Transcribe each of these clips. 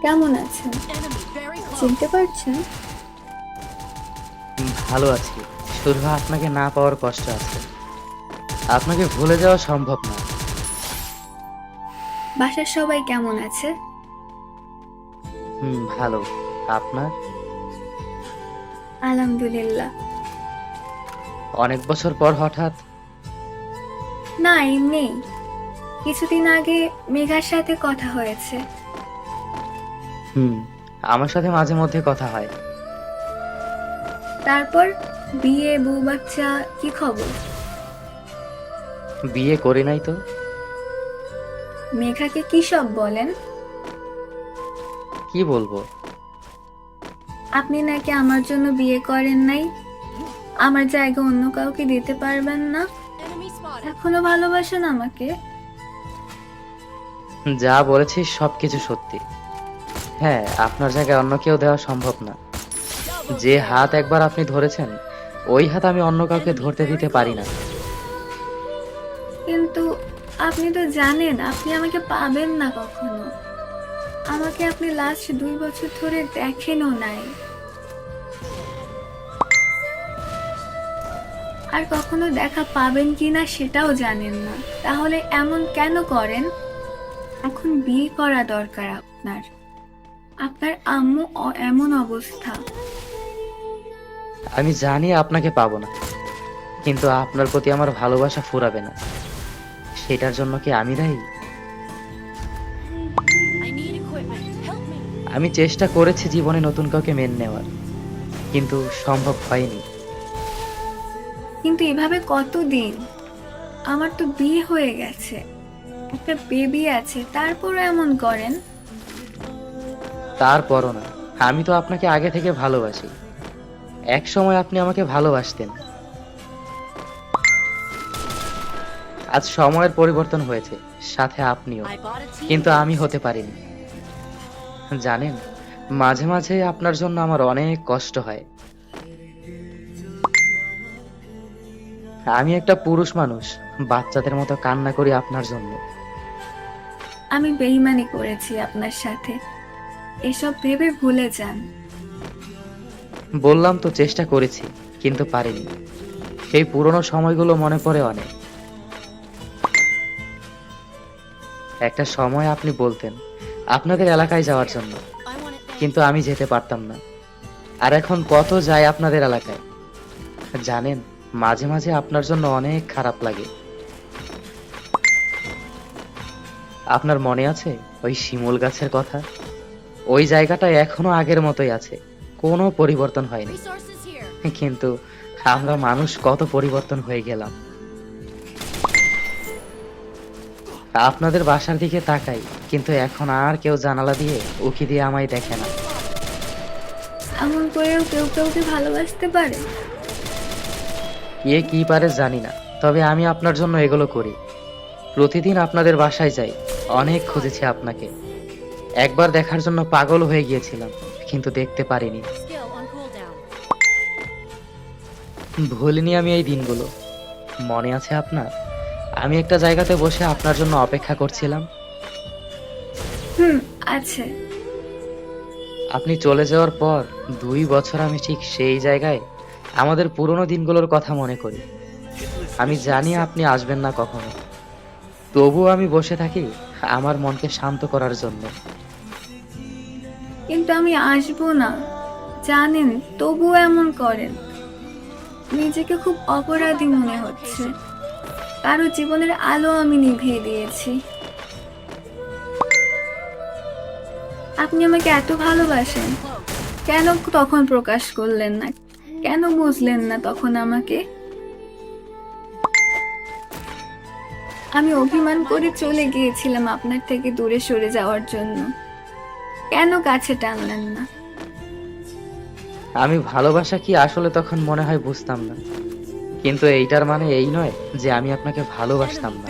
কেমন আছেন? চিনতে পারছেন? ভালো আছি। শুধু আপনাকে না পাওয়ার কষ্ট আছে। আপনাকে ভুলে যাওয়া সম্ভব না। বাসার সবাই কেমন আছে? ভালো। আপনার? আলহামদুলিল্লাহ। অনেক বছর পর হঠাৎ? না, এমনি। কিছুদিন আগে মেঘার সাথে কথা হয়েছে। হুম, আমার সাথে মাঝে মধ্যে কথা হয়। তারপর বিয়ে, বউ বাচ্চা, কি খবর? বিয়ে করি নাই তো। মেঘাকে কি সব বলেন? কি বলবো? আপনি নাকি আমার জন্য বিয়ে করেন নাই, আমার জায়গা অন্য কাউকে দিতে পারবেন না, এখনো ভালোবাসেন আমাকে। যা বলেছি সবকিছু সত্যি। হ্যাঁ, আপনার জায়গায় অন্য কেউ দেওয়া সম্ভব না। যে হাত একবার আপনি ধরেছেন, ওই হাত আমি অন্য কাউকে ধরতে দিতে পারি না। কিন্তু আপনি তো জানেন আপনি আমাকে পাবেন না কখনো। আমাকে আপনি লাস্ট 2 বছর ধরে দেখেনও নাই, আর কখনো দেখা পাবেন কিনা সেটাও জানেন না। তাহলে এমন কেন করেন? এখন বিয়ে করা দরকার আপনার। আপনার আম্মু এমন অবস্থা। আমি জানি আপনাকে পাবো না, কিন্তু আপনার প্রতি আমার ভালোবাসা ফুরাবে না। সেটার জন্য কি আমি দায়ী? আমি চেষ্টা করেছি জীবনে নতুন কাউকে মেনে নেওয়ার, কিন্তু সম্ভব হয়নি। কিন্তু এভাবে কতদিন? আমার তো বিয়ে হয়ে গেছে, একটা বেবি আছে, তারপরও এমন করেন? তারপরও না, আমি তো আপনাকে আগে থেকে ভালোবাসি। এক সময় আপনি আমাকে ভালোবাসতেন। আজ সময়ের পরিবর্তন হয়েছে, সাথে আপনিও, কিন্তু আমি হতে পারিনি। জানেন, মাঝে মাঝে আপনার জন্য আমার অনেক কষ্ট হয়। আমি একটা পুরুষ মানুষ, বাচ্চাদের মতো কান্না করি আপনার জন্য। আমি বেইমানি করেছি আপনার সাথে, এসব ভেবে ভুলে যান। বললাম তো চেষ্টা করেছি, কিন্তু পারিনি। সেই পুরনো সময়গুলো মনে পড়ে অনেক। একটা সময় আপনি বলতেন আপনাদের এলাকায় যাওয়ার জন্য, কিন্তু আমি যেতে পারতাম না। আর এখন কত যায় আপনাদের এলাকায়। জানেন, মাঝে মাঝে আপনার জন্য অনেক খারাপ লাগে। আপনার মনে আছে ওই শিমুল গাছের কথা? ওই জায়গাটা এখনো আগের মতোই আছে, কোনো পরিবর্তন হয়নি। কিন্তু আমরা মানুষ কত পরিবর্তন হয়ে গেলাম। আপনাদের বাসার দিকে তাকাই, কিন্তু এখন আর কেউ জানালা দিয়ে উকি দিয়ে আমায় দেখে না। এমন করেও কেউ কাউকে ভালোবাসতে পারে? কে কি পারে জানি না, তবে আমি আপনার জন্য এগুলো করি। প্রতিদিন আপনাদের বাসায় যাই, অনেক খুঁজেছি আপনাকে। একবার দেখার জন্য পাগল হয়ে গিয়েছিলাম, কিন্তু দেখতে পারিনি। ভুলিনি আমি এই দিনগুলো। মনে আছে আপনার, আমি একটা জায়গাতে বসে আপনার জন্য অপেক্ষা করছিলাম। হুম, আছে। আপনি চলে যাওয়ার পর 2 বছর আমি ঠিক সেই জায়গায় আমাদের পুরনো দিনগুলোর কথা মনে করি। আমি জানি আপনি আসবেন না কখনো, তবুও আমি বসে থাকি আমার মনকে শান্ত করার জন্য। কিন্তু আমি আসবো না জানেন, তবুও এমন করেন। নিজেকে খুব অপরাধী মনে হচ্ছে, কারো জীবনের আলো আমি নিভিয়ে দিয়েছি। আপনি আমাকে এত ভালোবাসেন, কেন তখন প্রকাশ করলেন না? কেন বুঝলেন না তখন আমাকে? আমি অভিমান করে চলে গিয়েছিলাম আপনার থেকে দূরে সরে যাওয়ার জন্য, কেন কাছে টানলেন না? আমি ভালোবাসা কি আসলে তখন মনে হয় বুঝতাম না, কিন্তু এইটার মানে এই নয় যে আমি আপনাকে ভালোবাসতাম না।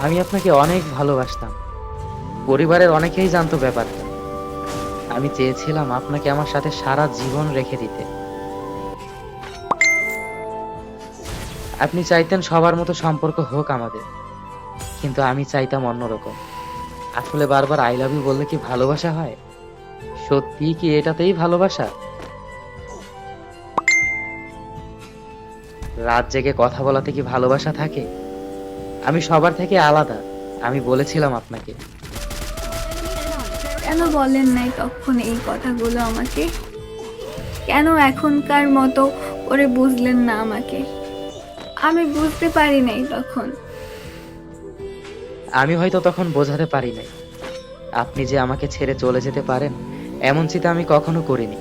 আমি আপনাকে অনেক ভালোবাসতাম। পরিবারের অনেকেই জানতো ব্যাপারটা। আমি চেয়েছিলাম আপনাকে আমার সাথে সারা জীবন রেখে দিতে। আপনি চাইতেন সবার মতো সম্পর্ক হোক আমাদের, কিন্তু আমি চাইতাম অন্যরকম। আসলে বারবার আই লাভ ইউ বললে কি ভালোবাসা হয়? সত্যি কি এটাতেই ভালোবাসা? রাত জেগে কথা বলাতে কি ভালোবাসা থাকে? আমি সবার থেকে আলাদা। আমি বলেছিলাম আপনাকে। কেন বলেন নাই তখন এই কথাগুলো আমাকে? কেন এখনকার মতো করে বুঝলেন না আমাকে? আমি বুঝতে পারি নাই তখন। আমি হয়তো তখন বোঝাতে পারি নাই আপনি যে আমাকে ছেড়ে চলে যেতে পারেন, এমন চিন্তা আমি কখনো করিনি।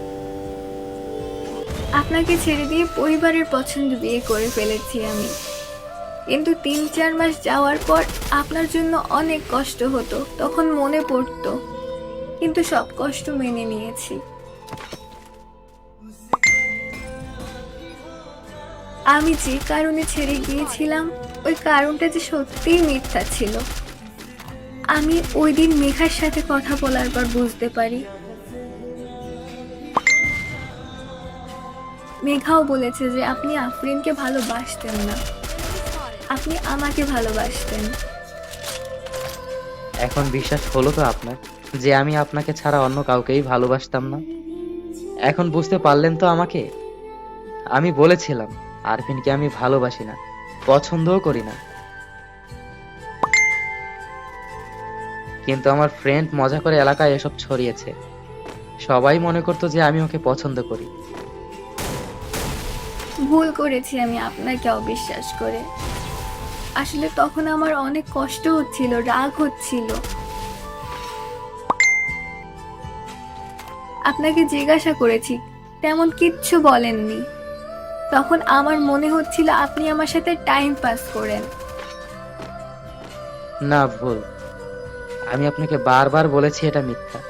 আপনাকে ছেড়ে দিয়ে পরিবারের পছন্দ বিয়ে করে ফেলেছি আমি, কিন্তু 3-4 মাস যাওয়ার পর আপনার জন্য অনেক কষ্ট হতো, তখন মনে পড়তো, কিন্তু সব কষ্ট মেনে নিয়েছি। আমি যে কারণে ছেড়ে গিয়েছিলাম ওই কারণটা যে সত্যিই মিথ্যা ছিল। আমি ওই দিন মেঘার সাথে কথা বলার পর বুঝতে পারি। মেঘাও বলেছে যে আপনি আফরিনকে ভালোবাসতেন না, আপনি আমাকে ভালোবাসতেন। এখন বিশ্বাস হলো তো আপনার যে আমি আপনাকে ছাড়া অন্য কাউকেই ভালোবাসতাম না? এখন বুঝতে পারলেন তো আমাকে? আমি বলেছিলাম আরফিনকে আমি ভালোবাসি না, পছন্দও করি না। কিন্তু আমার ফ্রেন্ড মজা করে এলাকায় এসব ছড়িয়েছে। সবাই মনে করতো যে আমি ওকে পছন্দ করি। ভুল করেছি আমি আপনাকে অবিশ্বাস করে। আসলে তখন আমার অনেক কষ্ট হচ্ছিল, রাগ হচ্ছিল। আপনাকে জিজ্ঞাসা করেছি, তেমন কিচ্ছু বলেননি। তখন আমার মনে হচ্ছিল আপনি আমার সাথে টাইম পাস করেন। না, ভুল। আমি আপনাকে বারবার বলেছি এটা মিথ্যা,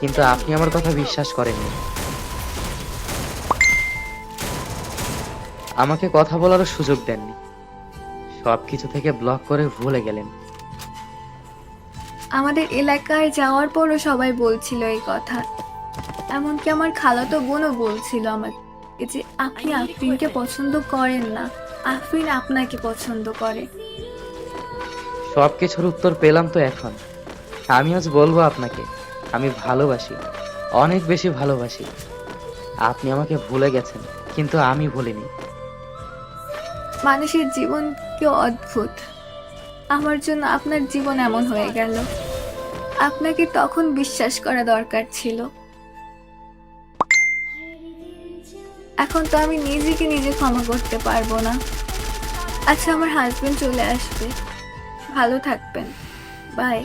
কিন্তু আপনি আমার কথা বিশ্বাস করেননি। আমাকে কথা বলারও সুযোগ দেননি। সবকিছু থেকে ব্লক করে ভুলে গেলেন। আমাদের এলাকায় যাওয়ার পরও সবাই বলছিল এই কথা, এমনকি আমার খালাতো বোনও বলছিল আমাকে যে আপনি আফরিনকে পছন্দ করেন না, আফরিন আপনাকে পছন্দ করে। সবকিছুর উত্তর পেলাম তো এখন। আমি আজ বলবো আপনাকে, আমি ভালোবাসি, অনেক বেশি ভালোবাসি। আপনি আমাকে ভুলে গেছেন, কিন্তু আমি ভুলিনি। মানুষের জীবন কি অদ্ভুত। আমার জন্য আপনার জীবন এমন হয়ে গেল। আপনাকে তখন বিশ্বাস করা দরকার ছিল। এখন তো আমি নিজেকে নিজে ক্ষমা করতে পারবো না। আচ্ছা, আমার হাজবেন্ড চলে আসবে। ভালো থাকবেন। বাই।